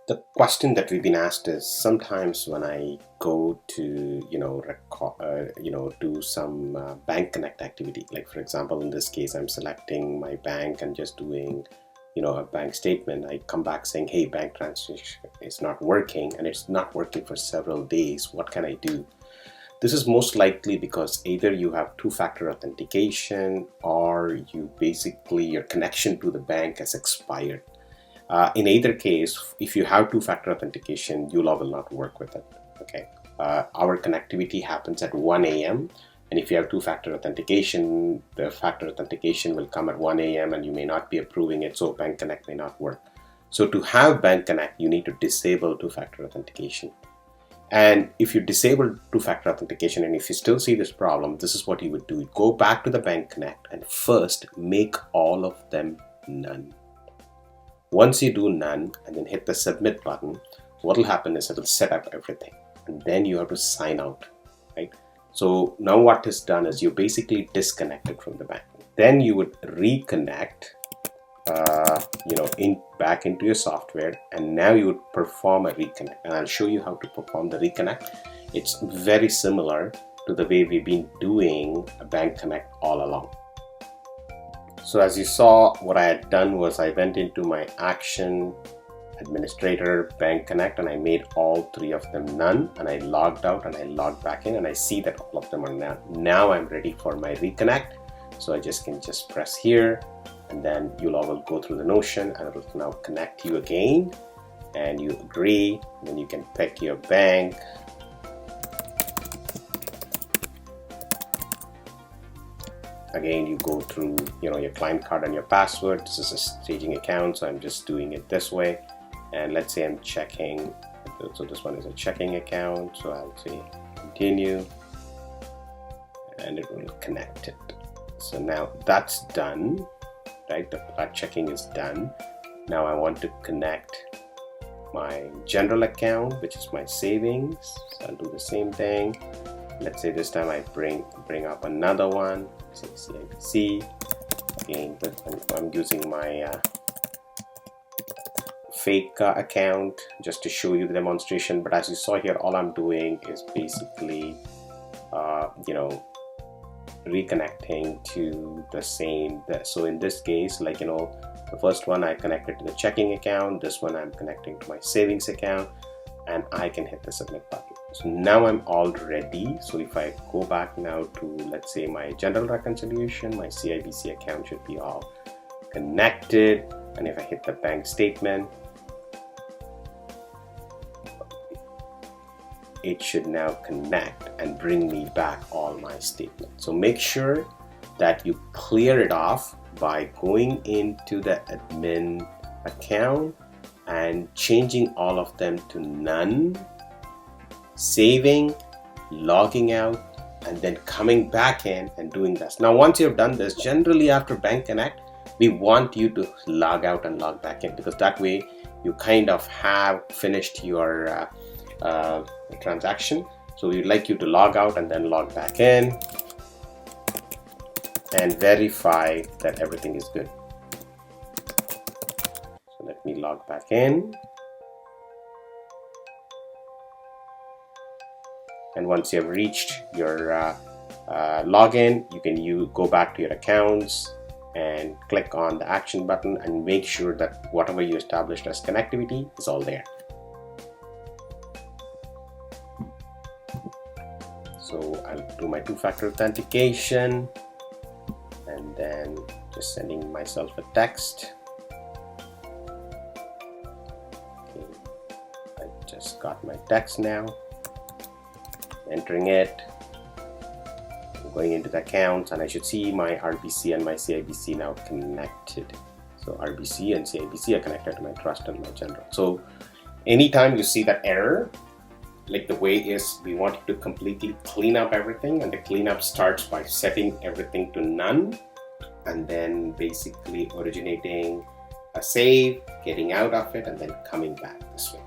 The question that we've been asked is sometimes when I go to do some bank connect activity, like for example in this case I'm selecting my bank and just doing a bank statement. I come back saying, hey, bank transaction is not working, and it's not working for several days. What can I do? This is most likely because either you have two-factor authentication or your connection to the bank has expired. In either case, if you have two-factor authentication, uLaw will not work with it. Okay, our connectivity happens at 1 a.m. and if you have two-factor authentication, the factor authentication will come at 1 a.m. and you may not be approving it, so Bank Connect may not work. So to have Bank Connect, you need to disable two-factor authentication. And if you disable two-factor authentication and if you still see this problem, this is what you would do. Go back to the Bank Connect and first make all of them none. Once you do none and then hit the submit button, what will happen is it will set up everything and then you have to sign out, right? So now what is done is you basically disconnected from the bank. Then you would reconnect back into your software, and now you would perform a reconnect, and I'll show you how to perform the reconnect. It's very similar to the way we've been doing a Bank Connect all along. So as you saw, what I had done was I went into my action, administrator, Bank Connect, and I made all three of them none, and I logged out and I logged back in, and I see that all of them are none. Now I'm ready for my reconnect, so I can press here, and then uLaw will go through the notion and it will now connect you again, and you agree. Then you can pick your bank. Again, you go through your client card and your password. This is a staging account, so I'm just doing it this way. And let's say I'm checking, so this one is a checking account, so I'll say continue and it will connect it. So now that's done, right? That checking is done. Now I want to connect my general account, which is my savings, so I'll do the same thing. Let's say this time I bring up another one, say CIBC. Again, I'm using my fake account just to show you the demonstration, but as you saw here, all I'm doing is basically reconnecting to the same. So in this case, the first one I connected to the checking account, this one I'm connecting to my savings account, and I can hit the submit button. So now I'm all ready. So if I go back now to, let's say, my general reconciliation, my CIBC account should be all connected, and if I hit the bank statement, it should now connect and bring me back all my statements. So make sure that you clear it off by going into the admin account and changing all of them to none, saving, logging out, and then coming back in and doing this. Now once you've done this, generally after Bank Connect, we want you to log out and log back in, because that way you kind of have finished your transaction. So we'd like you to log out and then log back in and verify that everything is good. So let me log back in. And once you have reached your login, you can go back to your accounts and click on the action button and make sure that whatever you established as connectivity is all there. So I'll do my two-factor authentication and then just sending myself a text. Okay, I just got my text now, entering it, I'm going into the accounts, and I should see my RBC and my CIBC now connected. So RBC and CIBC are connected to my trust and my general. So anytime you see that error, like the way is, we want you to completely clean up everything, and the cleanup starts by setting everything to none and then basically originating a save, getting out of it, and then coming back this way.